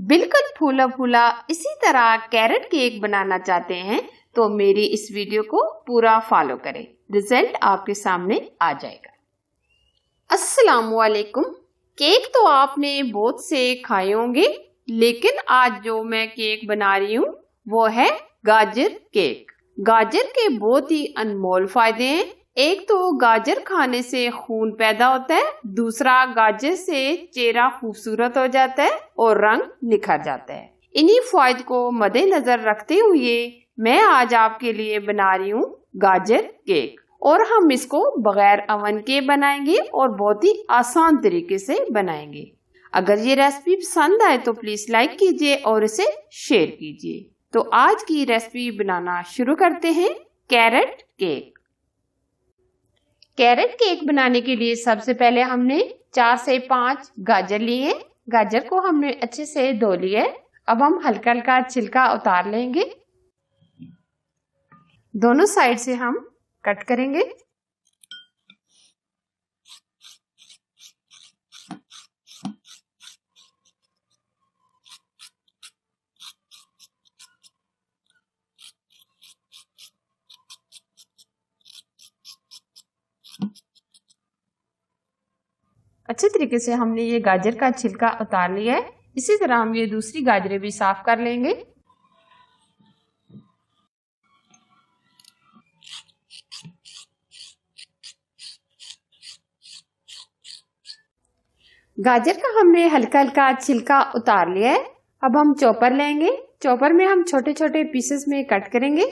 बिल्कुल फूला फूला इसी तरह कैरेट केक बनाना चाहते हैं तो मेरी इस वीडियो को पूरा फॉलो करें, रिजल्ट आपके सामने आ जाएगा। अस्सलाम वालेकुम। केक तो आपने बहुत से खाए होंगे, लेकिन आज जो मैं केक बना रही हूँ वो है गाजर केक। गाजर के बहुत ही अनमोल फायदे हैं। एक तो गाजर खाने से खून पैदा होता है, दूसरा गाजर से चेहरा खूबसूरत हो जाता है और रंग निखर जाता है। इन्हीं फायदे को मद्देनजर रखते हुए मैं आज आपके लिए बना रही हूँ गाजर केक, और हम इसको बगैर अवन के बनाएंगे और बहुत ही आसान तरीके से बनाएंगे। अगर ये रेसिपी पसंद आए तो प्लीज लाइक कीजिए और इसे शेयर कीजिए। तो आज की रेसिपी बनाना शुरू करते हैं। Carrot cake. कैरेट केक बनाने के लिए सबसे पहले हमने 4 से 5 गाजर लिए। गाजर को हमने अच्छे से धो लिया। अब हम हल्का हल्का छिलका उतार लेंगे। दोनों साइड से हम कट करेंगे। अच्छे तरीके से हमने ये गाजर का छिलका उतार लिया है। इसी तरह हम ये दूसरी गाजरें भी साफ कर लेंगे। गाजर का हमने हल्का हल्का छिलका उतार लिया है। अब हम चॉपर लेंगे। चॉपर में हम छोटे छोटे पीसेस में कट करेंगे।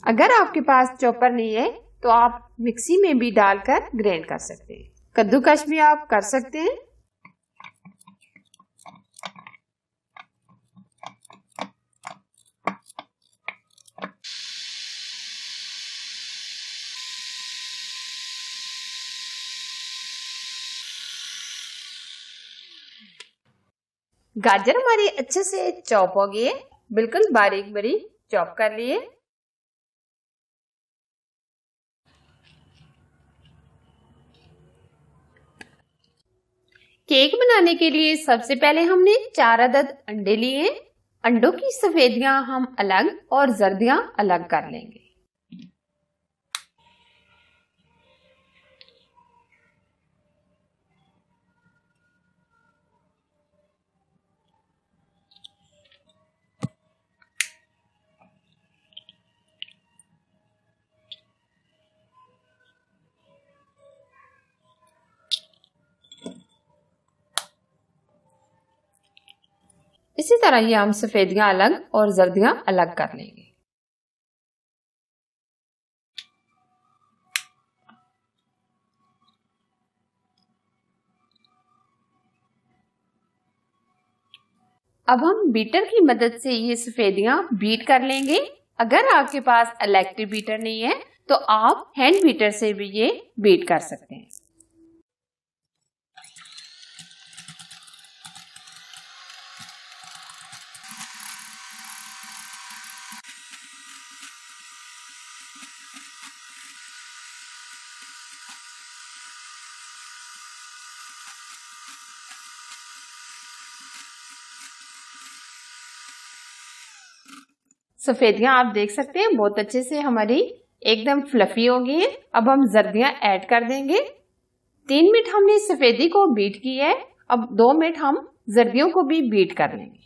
अगर आपके पास चॉपर नहीं है तो आप मिक्सी में भी डालकर ग्राइंड कर सकते हैं। कद्दूकश भी आप कर सकते हैं। गाजर हमारी अच्छे से चॉप हो गई है, बिल्कुल बारीक बारीक चॉप कर लिए। केक बनाने के लिए सबसे पहले हमने 4 अदद अंडे लिए। अंडों की सफेदियां हम अलग और जर्दियां अलग कर लेंगे। इसी तरह ये हम सफेदियां अलग और जर्दियां अलग कर लेंगे। अब हम बीटर की मदद से ये सफेदियां बीट कर लेंगे। अगर आपके पास इलेक्ट्रिक बीटर नहीं है तो आप हैंड बीटर से भी ये बीट कर सकते हैं। सफेदियां आप देख सकते हैं बहुत अच्छे से हमारी एकदम फ्लफी हो गई है। अब हम जर्दियां ऐड कर देंगे। 3 मिनट हमने सफेदी को बीट की है। अब 2 मिनट हम जर्दियों को भी बीट कर लेंगे।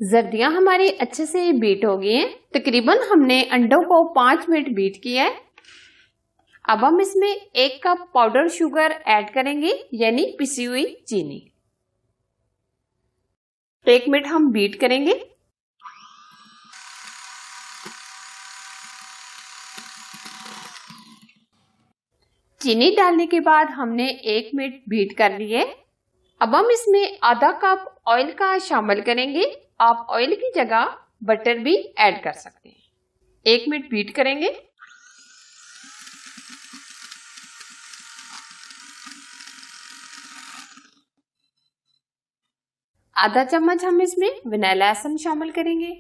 जर्दियां हमारी अच्छे से बीट हो गई हैं। तकरीबन हमने अंडों को 5 मिनट बीट किया है। अब हम इसमें 1 कप पाउडर शुगर ऐड करेंगे, यानी पिसी हुई चीनी। 1 मिनट हम बीट करेंगे। चीनी डालने के बाद हमने 1 मिनट बीट कर ली है। अब हम इसमें आधा कप ऑयल का शामिल करेंगे। आप ऑयल की जगह बटर भी ऐड कर सकते हैं। 1 मिनट बीट करेंगे। आधा चम्मच हम इसमें वनीला एसेंस शामिल करेंगे।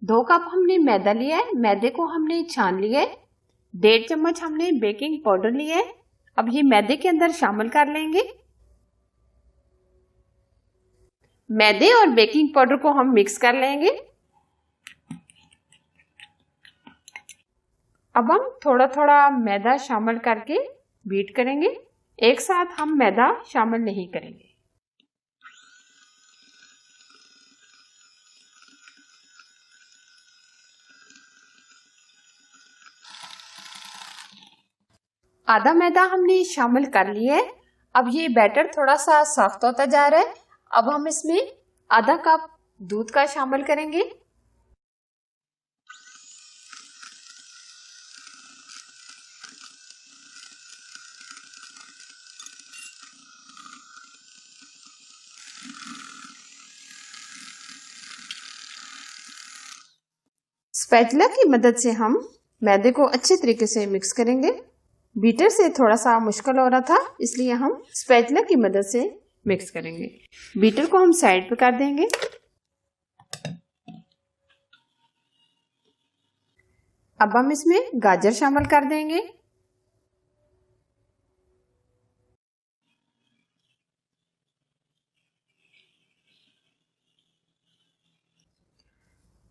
2 कप हमने मैदा लिया है, मैदे को हमने छान लिया है। 1.5 चम्मच हमने बेकिंग पाउडर लिया है। अब ये मैदे के अंदर शामिल कर लेंगे। मैदे और बेकिंग पाउडर को हम मिक्स कर लेंगे। अब हम थोड़ा थोड़ा मैदा शामिल करके बीट करेंगे। एक साथ हम मैदा शामिल नहीं करेंगे। आधा मैदा हमने शामिल कर लिया है। अब ये बैटर थोड़ा सा सॉफ्ट होता जा रहा है। अब हम इसमें आधा कप दूध का शामिल करेंगे। स्पैचुला की मदद से हम मैदे को अच्छे तरीके से मिक्स करेंगे। बीटर से थोड़ा सा मुश्किल हो रहा था, इसलिए हम स्पैचुला की मदद से मिक्स करेंगे। बीटर को हम साइड पे कर देंगे। अब हम इसमें गाजर शामिल कर देंगे।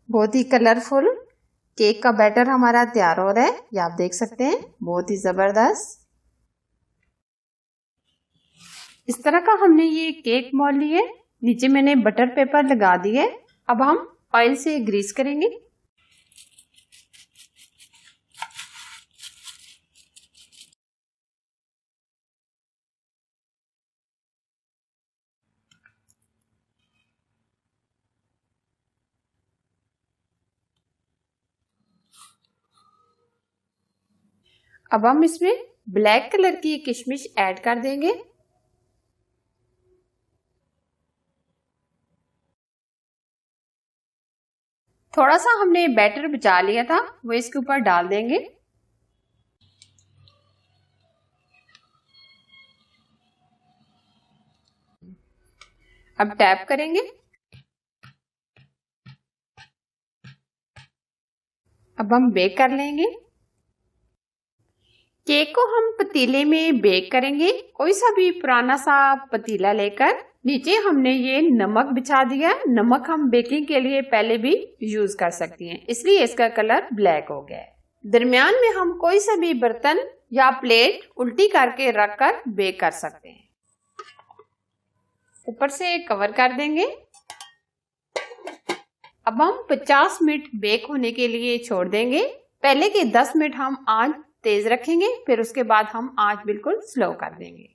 बहुत ही कलरफुल केक का बैटर हमारा तैयार हो रहा है। ये आप देख सकते हैं, बहुत ही जबरदस्त। इस तरह का हमने ये केक मोल लिया है। नीचे मैंने बटर पेपर लगा दिया है। अब हम ऑयल से ग्रीस करेंगे। अब हम इसमें ब्लैक कलर की किशमिश ऐड कर देंगे। थोड़ा सा हमने बैटर बचा लिया था, वो इसके ऊपर डाल देंगे। अब टैप करेंगे। अब हम बेक कर लेंगे। केक को हम पतीले में बेक करेंगे। कोई सा भी पुराना सा पतीला लेकर नीचे हमने ये नमक बिछा दिया। नमक हम बेकिंग के लिए पहले भी यूज कर सकती हैं, इसलिए इसका कलर ब्लैक हो गया है। दरमियान में हम कोई सा भी बर्तन या प्लेट उल्टी करके रखकर बेक कर सकते हैं। ऊपर से कवर कर देंगे। अब हम 50 मिनट बेक होने के लिए छोड़ देंगे। पहले के 10 मिनट हम आंच तेज रखेंगे, फिर उसके बाद हम आंच बिल्कुल स्लो कर देंगे।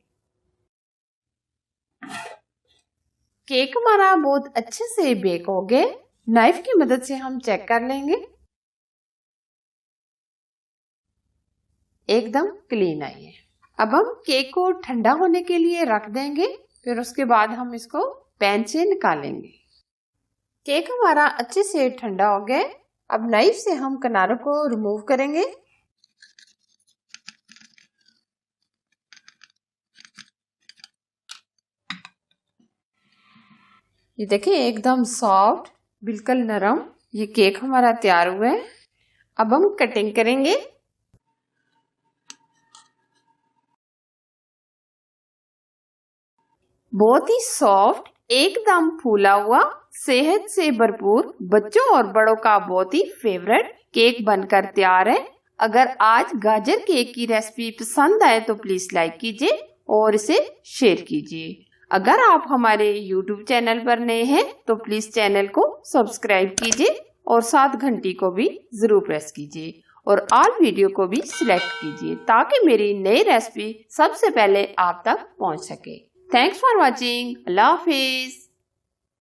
केक हमारा बहुत अच्छे से बेक हो गए। नाइफ की मदद से हम चेक कर लेंगे। एकदम क्लीन आई है। अब हम केक को ठंडा होने के लिए रख देंगे, फिर उसके बाद हम इसको पैन से निकालेंगे। केक हमारा अच्छे से ठंडा हो गया। अब नाइफ से हम किनारों को रिमूव करेंगे। ये देखिए, एकदम सॉफ्ट, बिल्कुल नरम ये केक हमारा तैयार हुआ है। अब हम कटिंग करेंगे। बहुत ही सॉफ्ट, एकदम फूला हुआ, सेहत से भरपूर, बच्चों और बड़ों का बहुत ही फेवरेट केक बनकर तैयार है। अगर आज गाजर केक की रेसिपी पसंद आए तो प्लीज लाइक कीजिए और इसे शेयर कीजिए। अगर आप हमारे YouTube चैनल पर नए हैं तो प्लीज चैनल को सब्सक्राइब कीजिए और साथ घंटी को भी जरूर प्रेस कीजिए और ऑल वीडियो को भी सिलेक्ट कीजिए ताकि मेरी नई रेसिपी सबसे पहले आप तक पहुंच सके। Thanks for watching. Allah Hafiz.